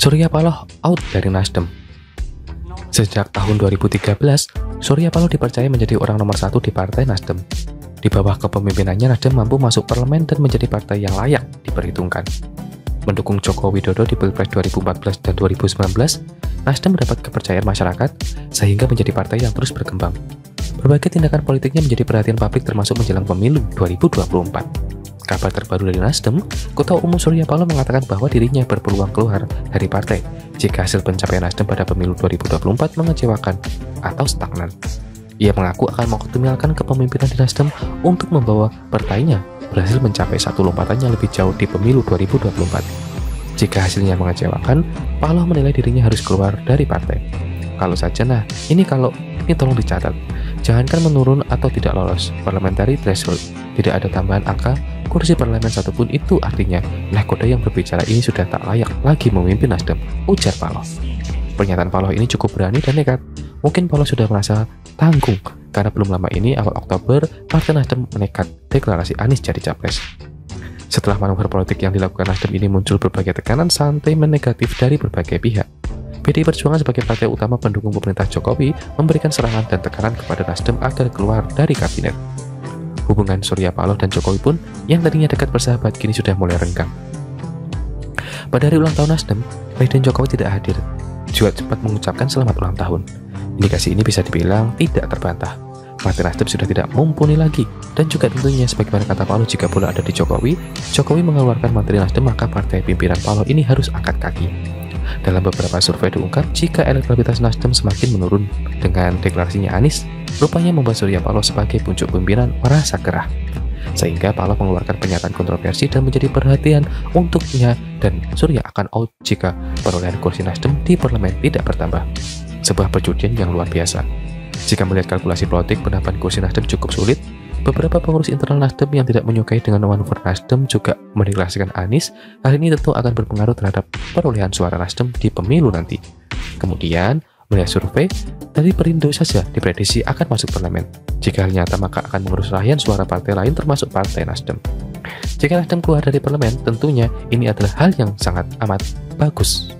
Surya Paloh out dari Nasdem. Sejak tahun 2013, Surya Paloh dipercaya menjadi orang nomor satu di Partai Nasdem. Di bawah kepemimpinannya, Nasdem mampu masuk parlemen dan menjadi partai yang layak diperhitungkan. Mendukung Joko Widodo di Pilpres 2014 dan 2019, Nasdem mendapat kepercayaan masyarakat sehingga menjadi partai yang terus berkembang. Berbagai tindakan politiknya menjadi perhatian publik termasuk menjelang pemilu 2024. Kabar terbaru dari Nasdem, Ketua Umum Surya Paloh mengatakan bahwa dirinya berpeluang keluar dari partai jika hasil pencapaian Nasdem pada pemilu 2024 mengecewakan atau stagnan. Ia mengaku akan mengoptimalkan kepemimpinan di Nasdem untuk membawa partainya berhasil mencapai satu lompatannya lebih jauh di pemilu 2024. Jika hasilnya mengecewakan, Paloh menilai dirinya harus keluar dari partai. Kalau ini tolong dicatat. Jangankan menurun atau tidak lolos parliamentary threshold, tidak ada tambahan angka kursi parlemen satupun, itu artinya nahkoda yang berbicara ini sudah tak layak lagi memimpin Nasdem, ujar Paloh. Pernyataan Paloh ini cukup berani dan nekat. Mungkin Paloh sudah merasa tanggung karena belum lama ini, awal Oktober, Partai Nasdem menekat deklarasi Anies jadi capres. Setelah manuver politik yang dilakukan Nasdem ini, muncul berbagai tekanan sentimen negatif dari berbagai pihak. PDI Perjuangan sebagai partai utama pendukung pemerintah Jokowi memberikan serangan dan tekanan kepada Nasdem agar keluar dari kabinet. Hubungan Surya Paloh dan Jokowi pun yang tadinya dekat bersahabat kini sudah mulai renggang. Pada hari ulang tahun Nasdem, Presiden Jokowi tidak hadir, juga sempat mengucapkan selamat ulang tahun. Indikasi ini bisa dibilang tidak terbantah. Partai Nasdem sudah tidak mumpuni lagi, dan juga tentunya sebagaimana kata Paloh, jika bola ada di Jokowi mengeluarkan Menteri Nasdem, maka partai pimpinan Paloh ini harus angkat kaki. Dalam beberapa survei diungkap jika elektabilitas Nasdem semakin menurun dengan deklarasinya Anies, rupanya membuat Surya Paloh sebagai puncak pimpinan merasa gerah. Sehingga Paloh mengeluarkan pernyataan kontroversi dan menjadi perhatian untuknya, dan Surya akan out jika perolehan kursi Nasdem di parlemen tidak bertambah. Sebuah perjudian yang luar biasa. Jika melihat kalkulasi politik, penambahan kursi Nasdem cukup sulit. Beberapa pengurus internal Nasdem yang tidak menyukai dengan manuver Nasdem juga mendeklarasikan Anies. Hal ini tentu akan berpengaruh terhadap perolehan suara Nasdem di pemilu nanti. Kemudian, melihat survei, dari Perindo saja diprediksi akan masuk parlemen. Jika hal nyata, maka akan mengurus raihan suara partai lain termasuk Partai Nasdem. Jika Nasdem keluar dari parlemen, tentunya ini adalah hal yang sangat amat bagus.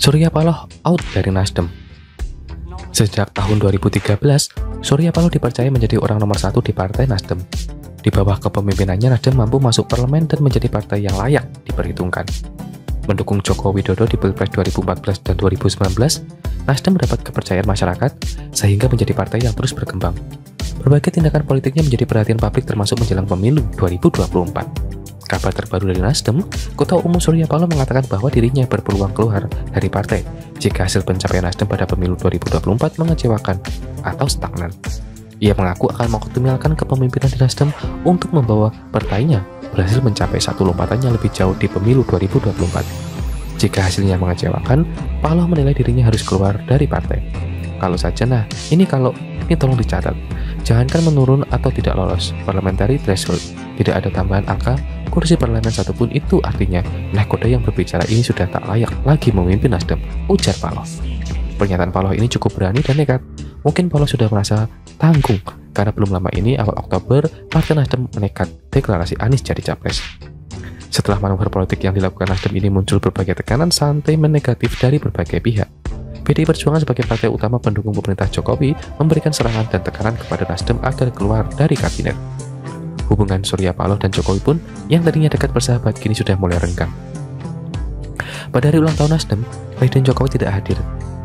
Surya Paloh out dari Nasdem. Sejak tahun 2013, Surya Paloh dipercaya menjadi orang nomor satu di Partai Nasdem. Di bawah kepemimpinannya, Nasdem mampu masuk parlemen dan menjadi partai yang layak diperhitungkan. Mendukung Joko Widodo di Pilpres 2014 dan 2019, Nasdem mendapat kepercayaan masyarakat sehingga menjadi partai yang terus berkembang. Berbagai tindakan politiknya menjadi perhatian publik termasuk menjelang pemilu 2024. Kabar terbaru dari Nasdem, Ketua Umum Surya Paloh mengatakan bahwa dirinya berpeluang keluar dari partai jika hasil pencapaian Nasdem pada pemilu 2024 mengecewakan atau stagnan. Ia mengaku akan mengoptimalkan kepemimpinan di Nasdem untuk membawa partainya berhasil mencapai satu lompatannya lebih jauh di pemilu 2024. Jika hasilnya mengecewakan, Paloh menilai dirinya harus keluar dari partai. Kalau saja, ini tolong dicatat. Jangankan menurun atau tidak lolos parliamentary threshold, tidak ada tambahan angka kursi parlemen satupun, itu artinya nahkoda yang berbicara ini sudah tak layak lagi memimpin Nasdem, ujar Paloh. Pernyataan Paloh ini cukup berani dan nekat. Mungkin Paloh sudah merasa tanggung karena belum lama ini, awal Oktober, Partai Nasdem menekat deklarasi Anies jadi capres. Setelah manuver politik yang dilakukan Nasdem ini, muncul berbagai tekanan sentimen negatif dari berbagai pihak. PDI Perjuangan sebagai partai utama pendukung pemerintah Jokowi memberikan serangan dan tekanan kepada Nasdem agar keluar dari kabinet. Hubungan Surya Paloh dan Jokowi pun yang tadinya dekat bersahabat kini sudah mulai renggang. Pada hari ulang tahun Nasdem, Presiden Jokowi tidak hadir,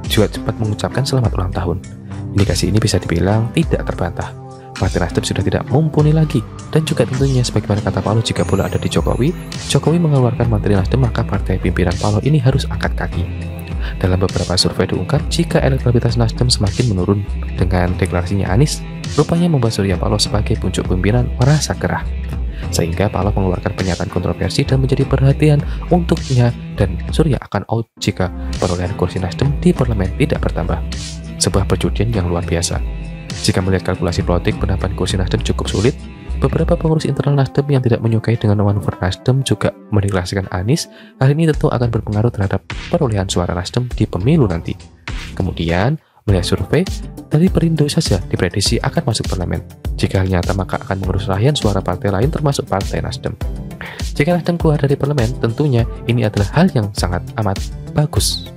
juga cepat mengucapkan selamat ulang tahun. Indikasi ini bisa dibilang tidak terbantah. Partai Nasdem sudah tidak mumpuni lagi, dan juga tentunya sebagaimana kata Paloh, jika bola ada di Jokowi mengeluarkan Menteri Nasdem, maka partai pimpinan Paloh ini harus angkat kaki. Dalam beberapa survei diungkap, jika elektabilitas Nasdem semakin menurun dengan deklarasinya Anies, rupanya membuat Surya Paloh sebagai puncak pimpinan merasa gerah. Sehingga Paloh mengeluarkan pernyataan kontroversi dan menjadi perhatian untuknya, dan Surya akan out jika perolehan kursi Nasdem di parlemen tidak bertambah. Sebuah perjudian yang luar biasa. Jika melihat kalkulasi politik, penambahan kursi Nasdem cukup sulit. Beberapa pengurus internal Nasdem yang tidak menyukai dengan manuver Nasdem juga mendeklarasikan Anies. Hal ini tentu akan berpengaruh terhadap perolehan suara Nasdem di pemilu nanti. Kemudian, melihat survei, dari Perindo saja diprediksi akan masuk parlemen. Jika hal nyata, maka akan mengurus raihan suara partai lain termasuk partai Nasdem. Jika Nasdem keluar dari parlemen, tentunya ini adalah hal yang sangat amat bagus.